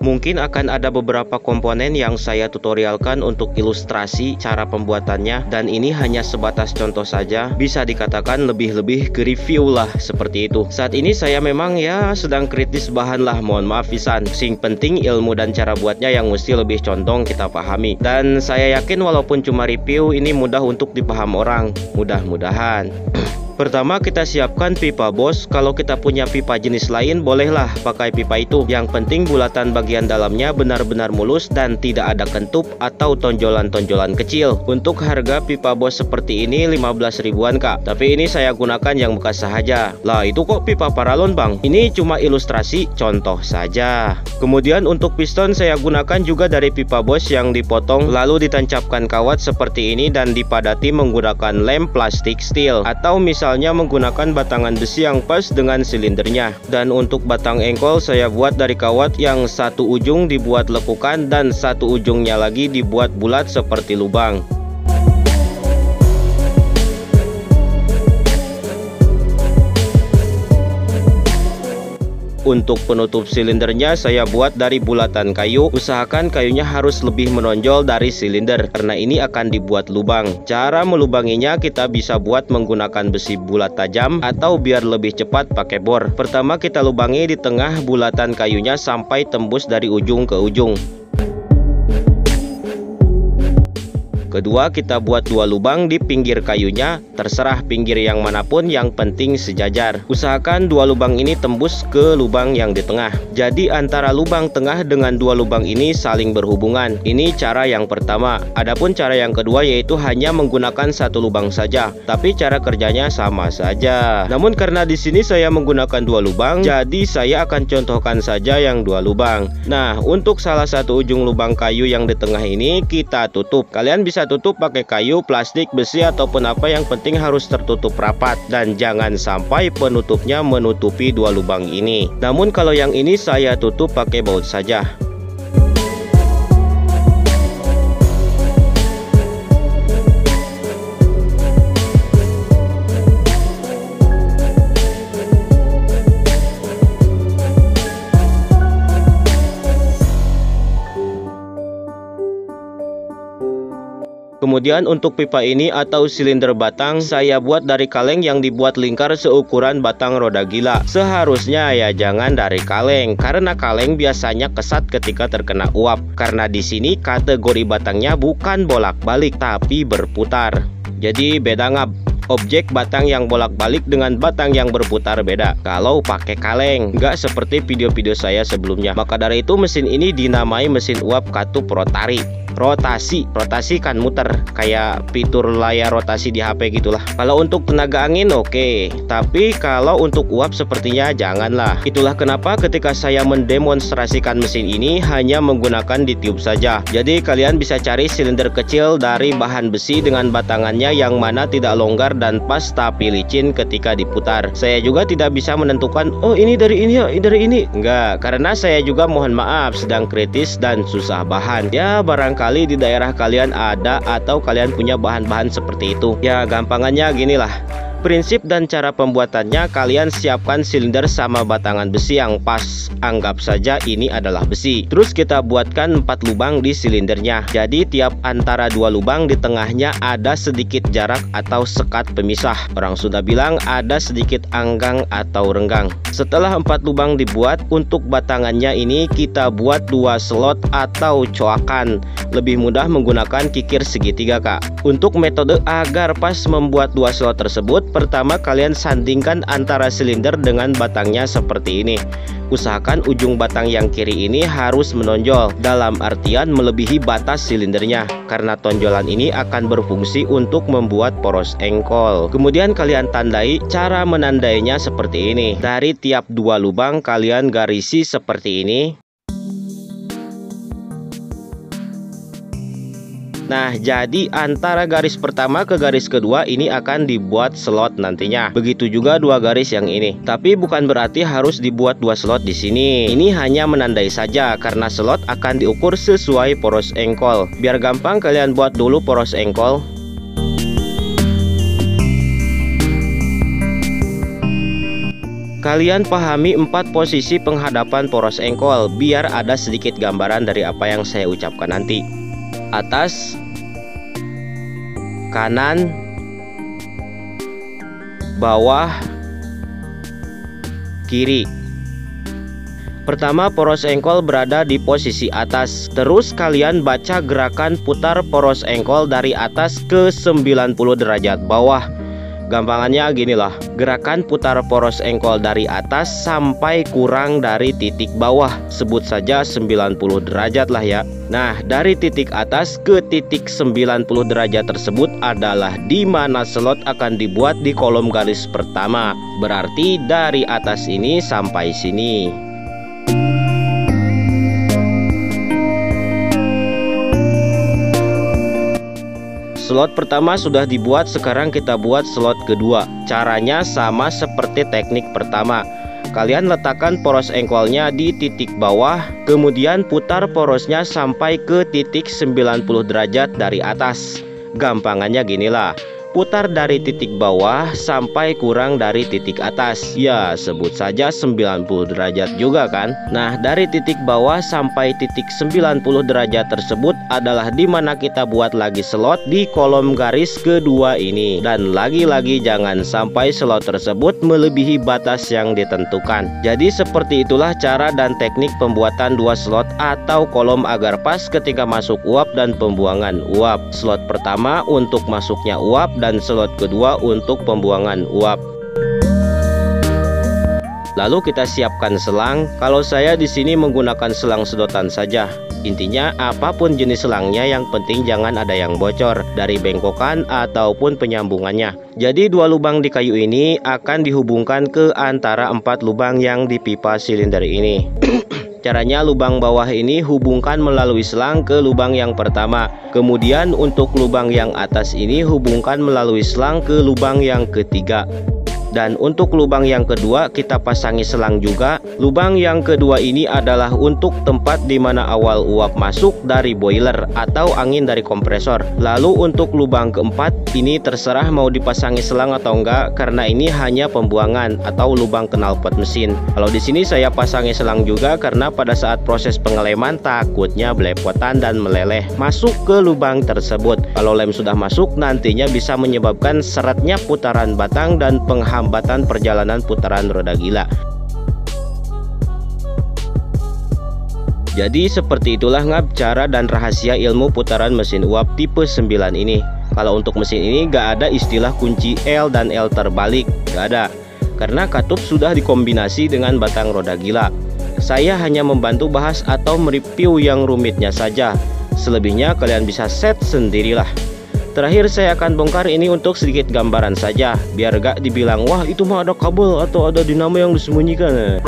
Mungkin akan ada beberapa komponen yang saya tutorialkan untuk ilustrasi cara pembuatannya, dan ini hanya sebatas contoh saja, bisa dikatakan lebih-lebih ke review lah seperti itu. Saat ini saya memang ya sedang kritis bahan lah, mohon maaf pisan. Sing penting ilmu dan cara buatnya yang mesti lebih condong kita pahami. Dan saya yakin walaupun cuma review, ini mudah untuk dipaham orang, mudah-mudahan. Pertama kita siapkan pipa bos. Kalau kita punya pipa jenis lain bolehlah pakai pipa itu. Yang penting bulatan bagian dalamnya benar-benar mulus dan tidak ada kentup atau tonjolan-tonjolan kecil. Untuk harga pipa bos seperti ini 15 ribuan kak. Tapi ini saya gunakan yang bekas saja. Lah itu kok pipa paralon bang? Ini cuma ilustrasi contoh saja. Kemudian untuk piston saya gunakan juga dari pipa bos yang dipotong lalu ditancapkan kawat seperti ini dan dipadati menggunakan lem plastik steel, atau misalnya menggunakan batangan besi yang pas dengan silindernya. Dan untuk batang engkol saya buat dari kawat yang satu ujung dibuat lekukan dan satu ujungnya lagi dibuat bulat seperti lubang. Untuk penutup silindernya saya buat dari bulatan kayu. Usahakan kayunya harus lebih menonjol dari silinder karena ini akan dibuat lubang. Cara melubanginya kita bisa buat menggunakan besi bulat tajam atau biar lebih cepat pakai bor. Pertama kita lubangi di tengah bulatan kayunya sampai tembus dari ujung ke ujung. Kedua kita buat dua lubang di pinggir kayunya, terserah pinggir yang manapun, yang penting sejajar. Usahakan dua lubang ini tembus ke lubang yang di tengah. Jadi antara lubang tengah dengan dua lubang ini saling berhubungan. Ini cara yang pertama. Adapun cara yang kedua yaitu hanya menggunakan satu lubang saja, tapi cara kerjanya sama saja. Namun karena di sini saya menggunakan dua lubang, jadi saya akan contohkan saja yang dua lubang. Nah, untuk salah satu ujung lubang kayu yang di tengah ini kita tutup. Kalian bisa tutup pakai kayu, plastik, besi ataupun apa, yang penting harus tertutup rapat dan jangan sampai penutupnya menutupi dua lubang ini. Namun kalau yang ini saya tutup pakai baut saja. Kemudian untuk pipa ini atau silinder batang saya buat dari kaleng yang dibuat lingkar seukuran batang roda gila. Seharusnya ya jangan dari kaleng, karena kaleng biasanya kesat ketika terkena uap. Karena di sini kategori batangnya bukan bolak-balik tapi berputar. Jadi beda ngap. Objek batang yang bolak-balik dengan batang yang berputar beda kalau pakai kaleng, nggak seperti video-video saya sebelumnya. Maka dari itu mesin ini dinamai mesin uap katup rotari. Rotasi kan muter kayak fitur layar rotasi di HP gitulah. Kalau untuk tenaga angin oke, tapi kalau untuk uap sepertinya janganlah. Itulah kenapa ketika saya mendemonstrasikan mesin ini hanya menggunakan di tiup saja. Jadi kalian bisa cari silinder kecil dari bahan besi dengan batangannya yang mana tidak longgar dan pas tapi licin ketika diputar. Saya juga tidak bisa menentukan oh ini dari ini ya, dari ini. Enggak, karena saya juga mohon maaf sedang kritis dan susah bahan. Ya barangkali di daerah kalian ada atau kalian punya bahan-bahan seperti itu. Ya gampangannya ginilah. Prinsip dan cara pembuatannya, kalian siapkan silinder sama batangan besi yang pas. Anggap saja ini adalah besi. Terus kita buatkan 4 lubang di silindernya. Jadi tiap antara dua lubang di tengahnya ada sedikit jarak atau sekat pemisah. Orang Sunda bilang ada sedikit anggang atau renggang. Setelah 4 lubang dibuat, untuk batangannya ini kita buat 2 slot atau coakan. Lebih mudah menggunakan kikir segitiga kak. Untuk metode agar pas membuat 2 slot tersebut, pertama kalian sandingkan antara silinder dengan batangnya seperti ini. Usahakan ujung batang yang kiri ini harus menonjol, dalam artian melebihi batas silindernya, karena tonjolan ini akan berfungsi untuk membuat poros engkol. Kemudian kalian tandai. Cara menandainya seperti ini. Dari tiap 2 lubang kalian garisi seperti ini. Nah, jadi antara garis pertama ke garis kedua ini akan dibuat slot nantinya. Begitu juga 2 garis yang ini. Tapi bukan berarti harus dibuat 2 slot di sini. Ini hanya menandai saja karena slot akan diukur sesuai poros engkol. Biar gampang kalian buat dulu poros engkol. Kalian pahami 4 posisi penghadapan poros engkol biar ada sedikit gambaran dari apa yang saya ucapkan nanti. Atas, kanan, bawah, kiri. Pertama, poros engkol berada di posisi atas. Terus kalian baca gerakan putar poros engkol dari atas ke 90 derajat bawah. Gampangannya gini lah, gerakan putar poros engkol dari atas sampai kurang dari titik bawah. Sebut saja 90 derajat lah ya. Nah, dari titik atas ke titik 90 derajat tersebut adalah di mana slot akan dibuat di kolom garis pertama. Berarti dari atas ini sampai sini. Slot pertama sudah dibuat, sekarang kita buat slot kedua. Caranya sama seperti teknik pertama. Kalian letakkan poros engkolnya di titik bawah, kemudian putar porosnya sampai ke titik 90 derajat dari atas. Gampangannya ginilah, putar dari titik bawah sampai kurang dari titik atas. Ya, sebut saja 90 derajat juga kan. Nah, dari titik bawah sampai titik 90 derajat tersebut adalah di mana kita buat lagi slot di kolom garis kedua ini. Dan lagi-lagi jangan sampai slot tersebut melebihi batas yang ditentukan. Jadi seperti itulah cara dan teknik pembuatan 2 slot atau kolom agar pas ketika masuk uap dan pembuangan uap. Slot pertama untuk masuknya uap dan slot kedua untuk pembuangan uap. Lalu kita siapkan selang. Kalau saya di sini menggunakan selang sedotan saja. Intinya apapun jenis selangnya, yang penting jangan ada yang bocor dari bengkokan ataupun penyambungannya. Jadi 2 lubang di kayu ini akan dihubungkan ke antara 4 lubang yang di pipa silinder ini. Caranya, lubang bawah ini hubungkan melalui selang ke lubang yang pertama. Kemudian untuk lubang yang atas ini hubungkan melalui selang ke lubang yang ketiga. Dan untuk lubang yang kedua kita pasangi selang juga. Lubang yang kedua ini adalah untuk tempat di mana awal uap masuk dari boiler atau angin dari kompresor. Lalu untuk lubang keempat ini terserah mau dipasangi selang atau enggak, karena ini hanya pembuangan atau lubang knalpot mesin. Kalau di sini saya pasangi selang juga karena pada saat proses pengeleman takutnya belepotan dan meleleh masuk ke lubang tersebut. Kalau lem sudah masuk nantinya bisa menyebabkan seretnya putaran batang dan penghambatan perjalanan putaran roda gila. Jadi seperti itulah ngap cara dan rahasia ilmu putaran mesin uap tipe 9 ini. Kalau untuk mesin ini gak ada istilah kunci L dan L terbalik, gak ada, karena katup sudah dikombinasi dengan batang roda gila. Saya hanya membantu bahas atau mereview yang rumitnya saja. Selebihnya kalian bisa set sendirilah. Terakhir saya akan bongkar ini untuk sedikit gambaran saja, biar gak dibilang wah itu mah ada kabel atau ada dinamo yang disembunyikan.